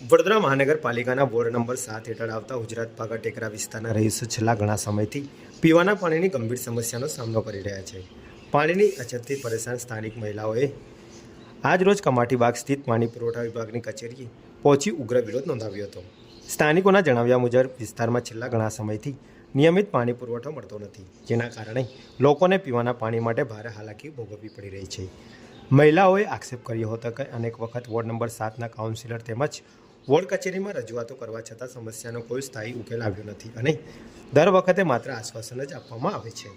વડોદરા મહાનગરપાલિકાના ward number 7 હેઠળ આવતા ગુજરાત પાગા ટેકરા વિસ્તારના રહીશો છેલ્લા ઘણા સમયથી પીવાના પાણીની ગંભીર સમસ્યાનો સામનો કરી રહ્યા છે। પાણીની અછતથી પરેશાન સ્થાનિક મહિલાઓએ આજરોજ કમાટીબાગ સ્થિત પાણી પુરવઠા વિભાગની કચેરીએ પહોંચી ઉગ્ર વિરોધ નોંધાવ્યો હતો। સ્થાનિકોના જણાવ્યા મુજબ વિસ્તારમાં છેલ્લા ઘણા સમયથી નિયમિત પાણી પુરવઠો મળતો નથી, જેના કારણે લોકોને પીવાના પાણી માટે ભારે હાલાકી ભોગવવી પડી રહી છે। મહિલાઓએ આક્ષેપ કર્યો હતો કે અનેક વખત વોર્ડ નંબર 7ના કાઉન્સિલર તેમજ વોર્ડ કચેરીમાં રજૂઆતો કરવા છતાં સમસ્યાનો કોઈ સ્થાયી ઉકેલ આવ્યો નથી અને દર વખતે માત્ર આશ્વાસન જ આપવામાં આવે છે।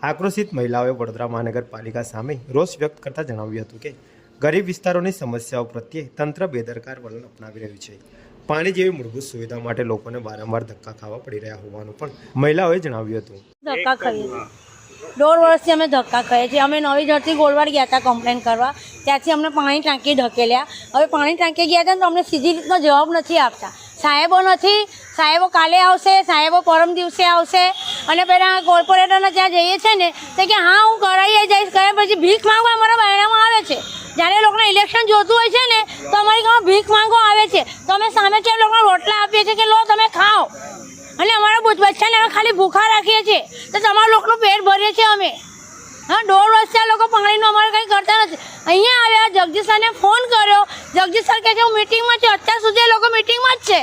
આક્રોશિત મહિલાઓએ વડોદરા મહાનગરપાલિકા સામે રોષ વ્યક્ત કરતા જણાવ્યું હતું કે ગરીબ વિસ્તારોની સમસ્યાઓ પ્રત્યે તંત્ર બેદરકાર વલણ અપનાવી રહ્યું છે। પાણી જેવી મૂળભૂત સુવિધા માટે લોકોને વારંવાર ધક્કા ખાવા પડી રહ્યા હોવાનું પણ મહિલાઓએ જણાવ્યું હતું। ધક્કા ખાઈએ 1.5 વર્ષથી અમે ધક્કા ખાઈએ છીએ। અમે નવી ઝડપી ગોળવાડ ગયા હતા કમ્પ્લેન કરવા, ત્યાંથી અમને પાણી ટાંકી ધકેલ્યા। હવે પાણી ટાંકી ગયા હતા ને તો અમને સીધી રીતનો જવાબ નથી આપતા। સાહેબો નથી, સાહેબો કાલે આવશે, સાહેબો પરમ દિવસે આવશે અને પહેલાં કોર્પોરેટરના ત્યાં જઈએ છીએ ને તો કે હા હું કરાવી જઈશ, કર્યા પછી ભીખ માંગવા અમારા બહેણામાં આવે છે। જ્યારે લોકોને ઇલેક્શન જોતું હોય છે ને તો અમારી ગામમાં ભીખ માંગવા આવે છે, તો અમે સામે છે લોકોને રોટલા આપીએ છીએ કે લો તમે ખાઓ, અને અમારા બચ્ચાને અમે ખાલી ભૂખા રાખીએ છીએ તો તમારા લોકોનું પેટ ભરીએ છીએ અમે। હા, 1.5 વર્ષથી આ લોકો પાણીનું અમારે કંઈ કરતા નથી। અહીંયા આવ્યા, જગદીશ સરને ફોન કર્યો, જગદીશ સર કહે છે હું મિટિંગમાં છું। અત્યાર સુધી એ લોકો મિટિંગમાં જ છે।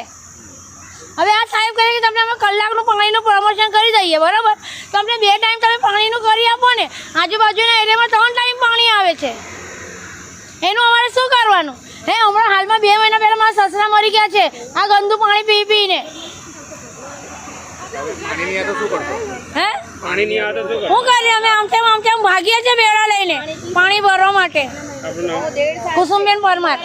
હવે આ સાહેબ કહે કે તમને અમે કલાકનું પાણીનું પ્રમોશન કરી દઈએ, બરાબર, તમને 2 ટાઈમ તમે પાણીનું કરી આપો ને, આજુબાજુના એરિયામાં 3 ટાઈમ પાણી આવે છે, એનું અમારે શું કરવાનું? હે, હમણાં હાલમાં 2 મહિના પહેલાં મારા સસરા મરી ગયા છે આ ગંદુ પાણી પી પીને। શું કરીએ અમે? આમ તેમ ભાગીએ છીએ બેડા લઈને પાણી ભરવા માટે। કુસુમબેન પરમાર।